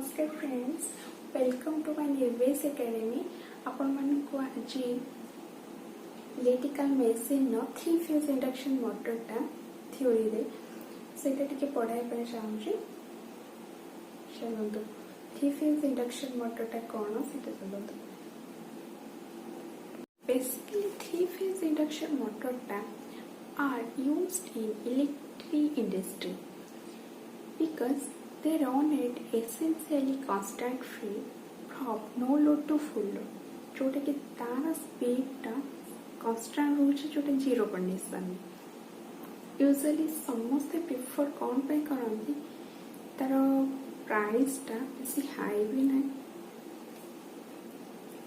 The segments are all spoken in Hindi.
नमस्कार friends, welcome to my Nirvesh academy. आपण मानक आज इलेक्ट्रिकल मशीन नो 3 फेज इंडक्शन मोटरटा थ्योरी रे सेटा टिके पढ़ाई पे चाहूची। चलंतु 3 फेज इंडक्शन मोटरटा कोन सेटा चलंतु। बेसिकली 3 फेज इंडक्शन मोटरटा are used in electric industry because they run at essentially constant speed from no load to full load, जोटा कि तार स्पीड टा कांस्टेंट रोचे जोटा जीरो कंडीशन में यूजुअली समस्ते प्रिफर कौन पे करंती तार प्राइस टा बेसी हाई भी नहीं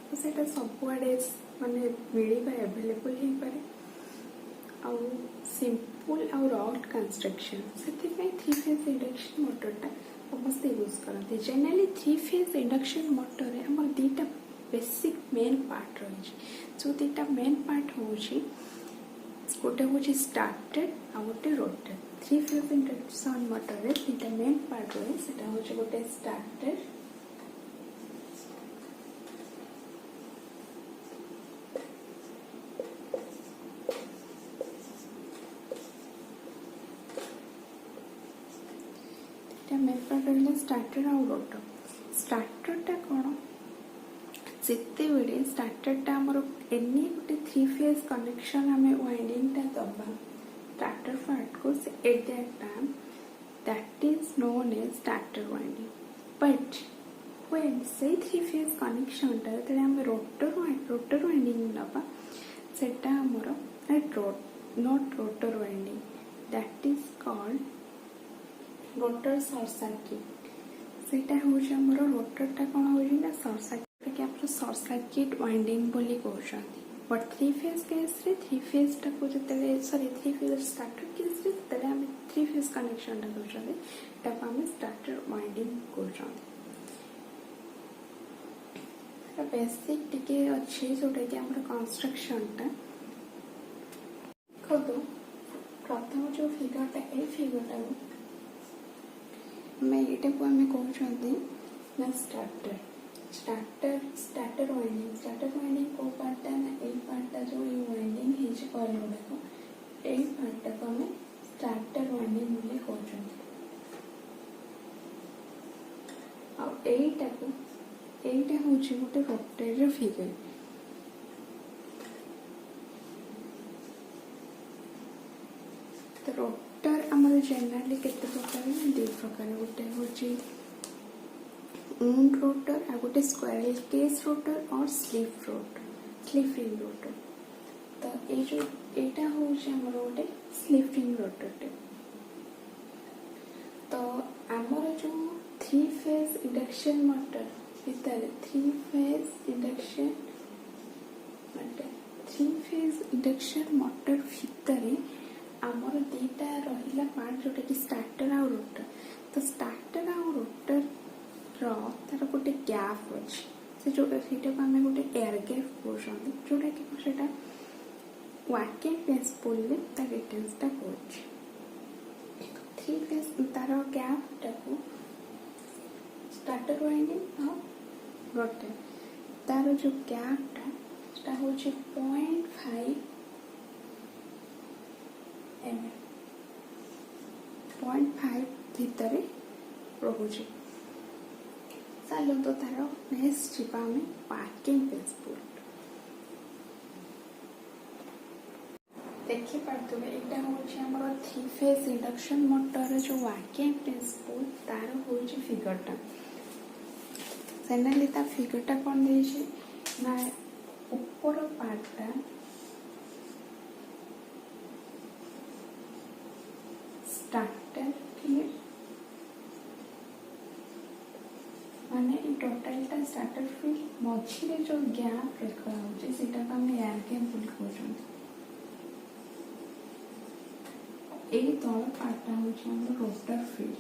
तो सेटा सब आड़े माने मिलिबा अवेलेबल हे पारे आउ सिंपल आउ रॉड कंस्ट्रक्शन से 3 फेज इंडक्शन मोटरटा समस्त यूज करते। जनरली 3 फेज इंडक्शन मोटर आम दीटा बेसिक मेन पार्ट रही जो दीटा मेन पार्ट हूँ गोटे हूँ स्टार्टर आ गोटे रोटर। 3 फेज इंडक्शन मोटर दीटा मेन पार्ट रहे से हूँ गोटे स्टार्टर स्टार्टर आ रोटर। स्टार्टरटा कौन जिते बड़े स्टार्टरटा आमर एनी गोटे 3 फेज कनेक्शन आम वाइंडिंगटा दबा स्टार्टर पार्ट को at that time that is known as starter winding. But when से 3 फेज कनेक्शनटा जो आम रोटर वाइंडिंग दबा सेटा आमर not rotor winding that is called rotor short circuit. सेटा होउछ हमर रोटरटा कोन होइछ ना शॉर्ट सर्किट के आप शॉर्ट सर्किट वाइंडिंग बोली कहउछंती। बट 3 फेज केस रे 3 फेज टा को जते सॉरी 3 फेज स्टार्टर केस रे तले हम 3 फेज कनेक्शन टा दोछले ता हम स्टार्टर वाइंडिंग कहउछंती। ता बेसिक टिके अच्छे जोटा कि हमर कंस्ट्रक्शन टा खदो प्रथम जो फिगर टा ए फिगर टा मैं ये को हमें कहते ना स्टार्टर वाइंडिंग को पार्टा ना ए पार्टा जो ये वाइंडिंग है कॉइल गुड़ाक ए पार्टा को हमें स्टार्टर वाइंडिंग बोली कहते। एटा हूँ गोटे रोटर फिगर। तो रोटर आमर जनरली केते प्रकार 2 प्रकार गोटे हूँ वुंड रोटर आ गोटे स्क्वायरल केस रोटर और स्लिप रिंग रोटर। तो ये जो एटा हूँ आमर गोटे स्लिप रिंग रोटर। तो आमर जो 3 फेज इंडक्शन मोटर भीतर 3 फेज इंडक्शन मोटर भीतर आमर दीटा रहिला पार्ट जोटा कि स्टार्टर आ रोटर। तो स्टार्टर आ रोटर तार गोटे गैप अच्छे से जोटा को आम गोटे एयर गैप कहते जोटा कि सेटा वर्किंग प्रिंसिपल डिटेल्सटा कहूँ। 3 फेज तार गैपटा को स्टार्टर वाइंडिंग आ रोटर तार जो गैपटा हूँ 0.5 भीतर रोचे। चलो तो तार नेक्स्ट जीवा आम पार्किंग प्रिंसिपल देखी पारे। यहाँ हूँ 3 फेज इंडक्शन मोटर जो वर्किंग प्रिंसिपल तार हूँ फिगरटा जनरली ता फिगरटा कौन दे ना ऊपर पार्टा स्टार्टर माने टोटलटा स्टार्टर फील्ड मझे जो गैप रेखा होची सेटा को हम एयर गैप बोली कहउछन। एई तळ पार्टटा होची हमर रोटर फील्ड।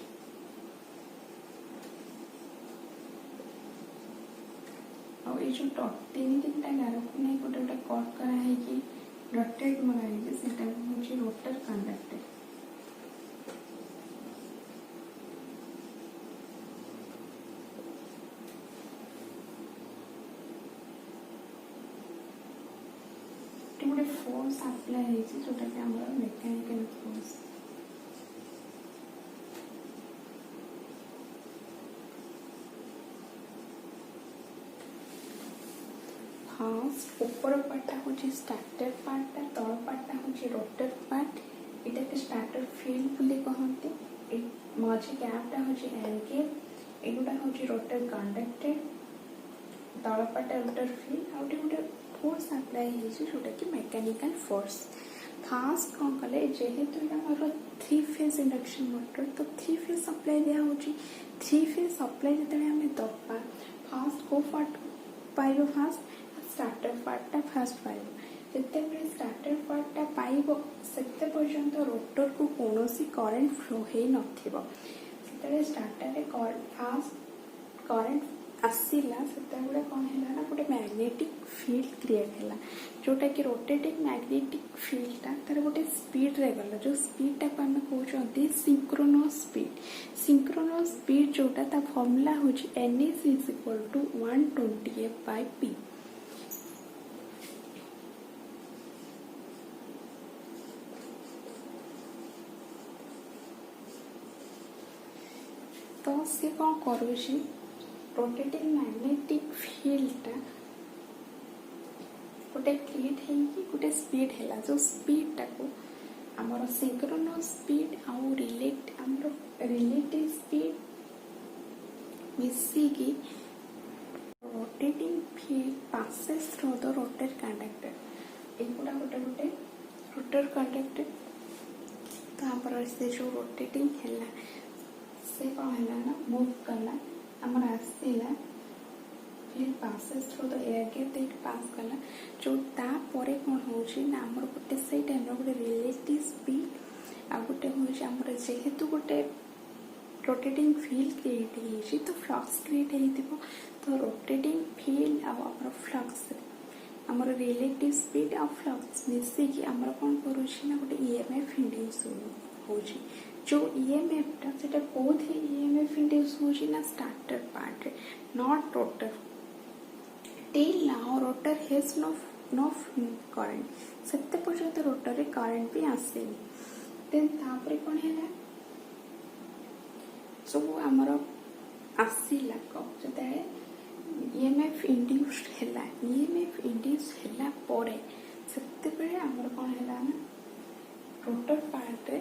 और ये जो तीन गारक नहीं गोटे गोटे कट कराई रोटेट मराई सेटा होची रोटर कंडक्टर। गोटे फोर्स अप्लाई होइछि जोटा कि हमर मेकानिकल फोर्स। फास्ट ऊपर पार्टा होची स्टार्टर पार्ट, तल पार्टा होची रोटर पार्ट। इटा के स्टार्टर फील्ड बोली कहते। मझी गैपटा होची एयर गैप। एगुटा होची रोटर कंडक्टर, तल पार्टा रोटर फील्ड। आउटे गोटे फोर्स अप्लाई होइछि जोटा कि मैकेनिकल फोर्स। फास्ट कौन कले जेहेतु हमर 3 फेज इंडक्शन मोटर, तो 3 फेज सप्लाई दिया होची। 3 फेज सप्लाई जतले हमें दबा फास्ट को पार्ट पाइबो फास्ट स्टार्टर पार्टा फास्ट पाइब। जिते स्टार्टर पार्टा पाइब सेते पर्यंत रोटर को कौनसी करंट फ्लो हे नथिबो। सेते स्टार्टर रे फास्ट करंट आसीला सेते कौन हैला ना गोटे मैग्नेटिक फील्ड क्रिएट हैला, जोटा कि रोटेटिंग मैग्नेटिक फील्डटा तार गोटे स्पीड रे गला। जो स्पीडटा को हम कहउछंती सिंक्रोनस स्पीड। सिंक्रोनस स्पीड जोटा ता फार्मूला होची ns = 120f/p। तो सी कौन करुची रोटेटिंग मैग्नेटिक फील्डटा गोटे क्रिएट हेकी गोटे स्पीड हैला। जो स्पीडटा को हमर सिंक्रोनस स्पीड आउ रिलेटिव स्पीड मिसी की rotating field passes through the rotor conductor। एगुड़ा गोटे गोटे रोटर कंडक्टर। तो हमर से जो रोटेटिंग हैला से कौन हैला ना मूव कला हमर आसीला फिर passes through the air gap that pass कला। जो ता परे कौन होची ना हमर गोटे सेई टाइम रो गोटे रिलेटिव स्पीड आ गोटे होची हमर जेहेतु गोटे रोटेटिंग फील्ड क्रिएट होइछि तो फ्लक्स क्रिएट हेतिबो। तो रोटेटिंग फील्ड आ हमर फ्लक्स हमर रिलेटिव स्पीड आ फ्लक्स मिसी कि हमर कौन करूछि ना गोटे ईएमएफ इंड्यूस होछि। जो ईएमएफ टा सेटा कोथि ईएमएफ इंड्यूस होछि ना स्टार्टर पार्ट रे, not rotor. Till now rotor has no current. सेते पर्यंत रोटर रे करंट भी आसेनी। देन तापरे कोन हैला सब हमर आसीला को जते ईएमएफ इंड्यूस्ड हैला। ईएमएफ इंड्यूस हैला परे सेते बेले हमर कोन हैला ना रोटर पार्ट रे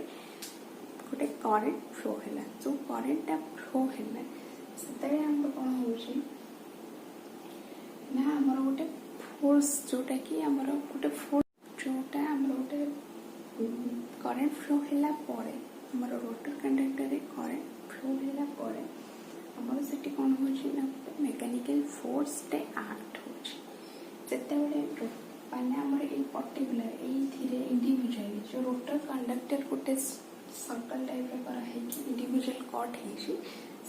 गोटे करंट फ्लो हैला। जो करंट फ्लो हैला सेते हमर कोन होछि ना हमर गोटे फोर्स जोटा कि हमर गोटे फोर्स जोटा हमर गोटे करंट फ्लो हैला परे हमर रोटर कंडक्टर रे करंट फ्लो हैला परे हमर सेठी कोन होछि ना मैकेनिकल फोर्स टे एक्ट होछि। जते बेले माने हमर ए पर्टिकुलर ए थिरे इंडिविजुअल जो रोटर कंडक्टर गोटे सर्कल टाइप रे करा है कि इंडिविजुअल कट है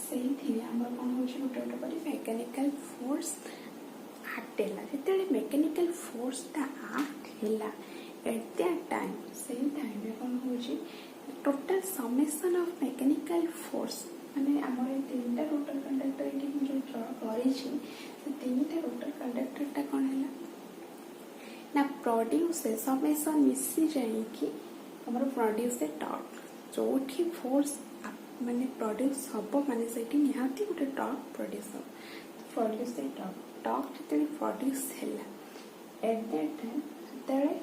सेही थिरे हमर कोन होछि गोटे गोटे पर मैकेनिकल फोर्स एक्ट हैला। जते मैकेनिकल फोर्स ता एक्ट हैला एट दैट टाइम सेही टाइम रे कोन होछि total summation of mechanical force माने हमर तीनटा रोटर कंडक्टर एठी जो ड्रा करै छी से तीनटा रोटर कंडक्टर ता कोन हैला ना प्रोड्यूस समेशन मिसी जाई कि हमर प्रोड्यूस टॉर्क। जोठी फोर्स माने प्रोड्यूस हबो माने सेठी निहाती गोटे टॉर्क प्रोड्यूस हो। प्रोड्यूस टॉर्क जते प्रोड्यूस हैला एट दैट टाइम तळे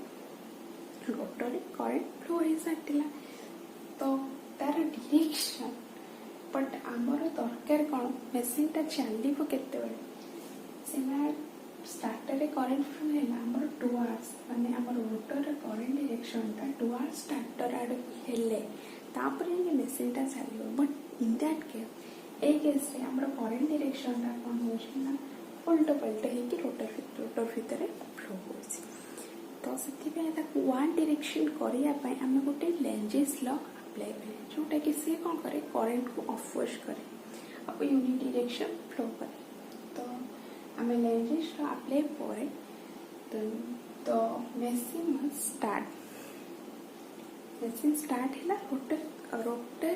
रोटर रे करंट फ्लो हे साटिला। तो तार डायरेक्शन बट आमर दरकार कौन मेसीन टा चलिबो केते बेले सेना स्टार्टर रे करंट फ्लो हैला हमर टुवर्ड्स माने हमर रोटर रे करंट डायरेक्शन टा टुवर्ड्स स्टार्टर आड हेले तापर ये मेसीन टा चलिबो। बट इन दैट केस ए केस रे हमर करंट डायरेक्शन टा कोन होछि ना उल्टा पलटा हे कि रोटर भीतर फ्लो होछि। तो सेति पे ताकू वन डायरेक्शन करिया पय हम गोटे लेंजेस लॉ अप्लाई करे जोटा कि से कौन करे करंट को ऑफवर्ड करे अब यूनिट डायरेक्शन फ्लो करे। तो हमें लेंजेस लॉ अप्लाई करे तो मशीन स्टार्ट हैला rotor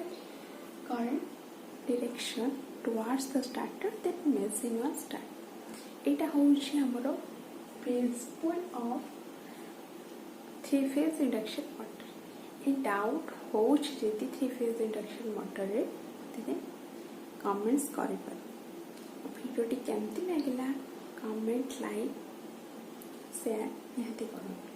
current direction towards the starter then machine was start. एटा होउछि हमरो principle of three phase induction motor ये डाउट हो थ्री फेज इंडक्शन मोटर रे कमेंट्स कर भिडियोटी केमती लगे कमेंट लाइक शेयर निहाती करूँ।